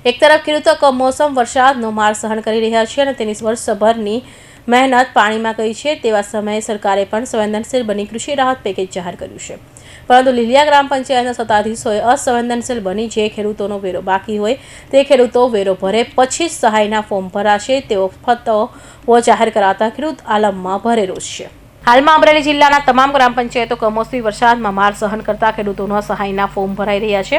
એક તરફ ખેડૂતો કમોસમ વરસાદનો માર સહન કરી રહ્યા છે અને તેની વર્ષભરની મહેનત પાણીમાં ગઈ છે। તેવા સમયે સરકારે પણ સંવેદનશીલ બની કૃષિ રાહત પેકેજ જાહેર કર્યું છે, પરંતુ લીલિયા ગ્રામ પંચાયતના સત્તાધીશોએ અસંવેદનશીલ બની જે ખેડૂતોનો વેરો બાકી હોય તે ખેડૂતો વેરો ભરે પછી જ સહાયના ફોર્મ ભરાશે તેવો ફતવો જાહેર કરાતા ખેડૂત આલમમાં ભારે રોષ છે। હાલમાં અમરેલી જિલ્લાના તમામ ગ્રામ પંચાયતો કમોસમી વરસાદમાં માર સહન કરતા ખેડૂતોના સહાયના ફોર્મ ભરાઈ રહ્યા છે।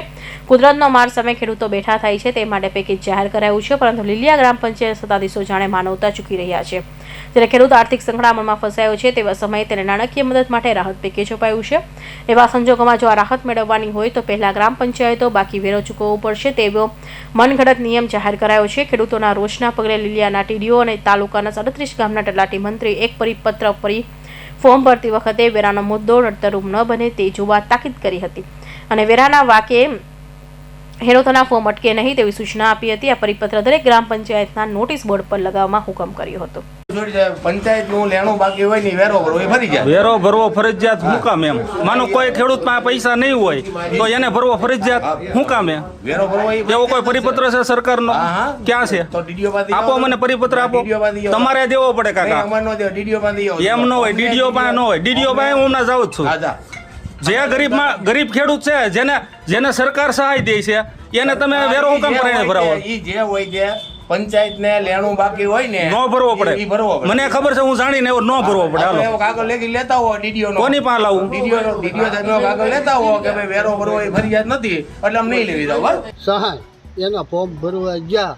કુદરતનો માર સામે ખેડૂતો બેઠા થાય છે તે માટે પેકેજ જાહેર કરાયું છે, પરંતુ લીલિયા ગ્રામ પંચાયત સત્તાધીશો જાણે માનવતા ચૂકી રહ્યા છે। જ્યારે ખેડૂત આર્થિક સંકળામણમાં ફસાયો છે તેવા સમયે તેને નાણાકીય મદદ માટે રાહત પેકેજ અપાયું છે। એવા સંજોગોમાં જો આ રાહત મેળવવાની હોય તો પહેલા ગ્રામ પંચાયતો બાકી વેરો ચૂકવવો પડશે તેવો મનગઢંત નિયમ જાહેર કરાયો છે। ખેડૂતોના રોષના પગલે લીલિયાના ટીડીઓ અને તાલુકાના 37 ગામના તલાટી મંત્રી એક પરિપત્ર ફોર્મ ભરતી વખતે વેરાનો મુદ્દો નડતરરૂપ ન બને તે જોવા તાકીદ કરી હતી અને વેરાના વાકે ખેડૂતોના ફોર્મ અટકે નહીં તેવી સૂચના આપી હતી। આ પરિપત્ર દરેક ગ્રામ પંચાયતના નોટિસ બોર્ડ પર લગાવવામાં હુકમ કર્યો હતો। પંચાયતનું લેણું બાકી હોય ને વેરો ભરવો એ ભરી જાય। વેરો ભરવો ફરજિયાત હું કામ એમ? માનો કોઈ ખેડૂત પાસે પૈસા નહીં હોય તો એને ભરવો ફરજિયાત હું કામ એમ? વેરો ભરવો એવો કોઈ પરિપત્ર છે સરકારનો? ક્યાં છે? તો ડીડીઓ પાસે આપો, મને પરિપત્ર આપો। તમારે દેવો પડે કાકા, અમારનો દેવો ડીડીઓ પાસે એમ ન હોય। ડીડીઓ પાસે ન હોય, ડીડીઓ પાસે હું હમણાં જાઉં છું। જે ગરીબ ખેડૂત છે જેને સરકાર સહાય દે છે એને તમે વેરો હું કામ ભરાવો? ઈ જે હોય કે પંચાયત ને લેણું બાકી હોય ને નો ભરવો પડે। મને ખબર છે, હું જાણીને એવો નો ભરવો પડે। હાલો એવો કાગળ લેખી લેતા હો ડીડીઓ નો। કોની પાસે લાવું? ડીડીઓ તમે કાગળ લેતા હો કે ભાઈ વેરો ભરવો એ ફરિયાદ નથી એટલે અમે નહીં લેવી દો સહાય એના ફોર્મ ભરવા ગયા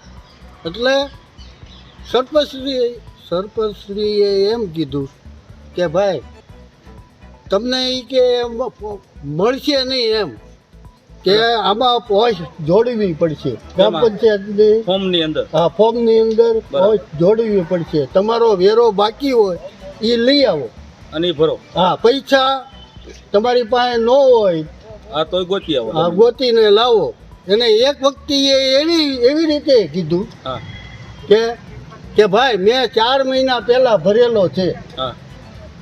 એટલે સરપંચશ્રીએ એમ કીધું કે ભાઈ તમને ઈ કે મળશે નહીં એમ કે આમાં પોસ્ટ જોડવી પડશે ગ્રામ પંચાયતની ફોર્મની અંદર। હા, ફોર્મની અંદર પોસ્ટ જોડવી પડશે। તમારો વેરો બાકી હોય એ લઈ આવો અને ભરો। હા, પૈસા તમારી પાસે ન હોય આ તો ગોતી આવો। હા, ગોતીને લાવો। એને એક વખતે એવી રીતે કીધું કે ભાઈ મેં 4 મહિના પહેલા ભરેલો છે।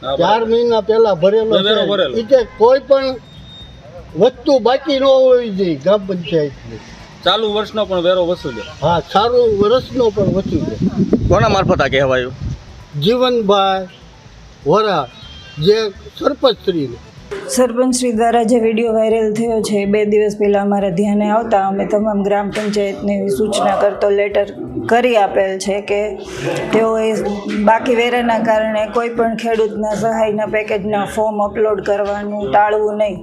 4 મહિના પહેલા ભરેલો છે કે કોઈ પણ વસ્તુ બાકી ન હોવી જોઈએ ગ્રામ પંચાયતની। ચાલુ વર્ષનો પણ વેરો વસૂલે? હા, ચાલુ વર્ષનો પણ વસૂલે। કોના મારફત આ કહેવાયું? જીવનભાઈ વરા જે સરપંચશ્રી દ્વારા જે વિડીયો વાયરલ થયો છે 2 દિવસ પહેલાં અમારા ધ્યાને આવતા અમે તમામ ગ્રામ પંચાયતને સૂચના કરતો લેટર કરી આપેલ છે કે તેઓએ બાકી વેરાના કારણે કોઈ પણ ખેડૂતના સહાયના પેકેજના ફોર્મ અપલોડ કરવાનું ટાળવું નહીં,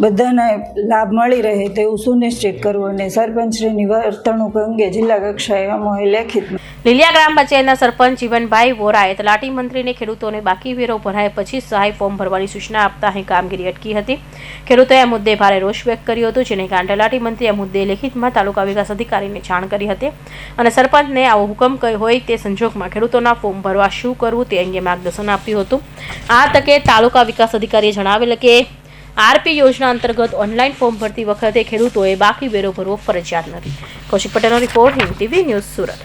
બધાને લાભ મળી રહે તેવું સુનિશ્ચિત કરવું અને સરપંચશ્રીની વર્તણૂક અંગે જિલ્લા કક્ષાએ અમોએ લેખિત લીલિયા ગ્રામ પંચાયતના સરપંચ જીવનભાઈ વોરાએ તલાટી મંત્રીને ખેડૂતોને બાકી વેરો ભરાય પછી સહાય ફોર્મ ભરવાની સૂચના આપતા અહીં કામગીરી અટકી હતી। ખેડૂતોએ આ મુદ્દે ભારે રોષ વ્યક્ત કર્યો હતો, જેને કારણે તલાટી મંત્રીએ આ મુદ્દે લેખિતમાં તાલુકા વિકાસ અધિકારીને જાણ કરી હતી અને સરપંચને આવો હુકમ હોય તે સંજોગમાં ખેડૂતોના ફોર્મ ભરવા શું કરવું તે અંગે માર્ગદર્શન આપ્યું હતું। આ તકે તાલુકા વિકાસ અધિકારીએ જણાવેલ કે આરપી યોજના અંતર્ગત ઓનલાઈન ફોર્મ ભરતી વખતે ખેડૂતોએ બાકી વેરો ભરવો ફરજિયાત નથી। કૌશિક પટેલનો report, Hind TV news, Surat.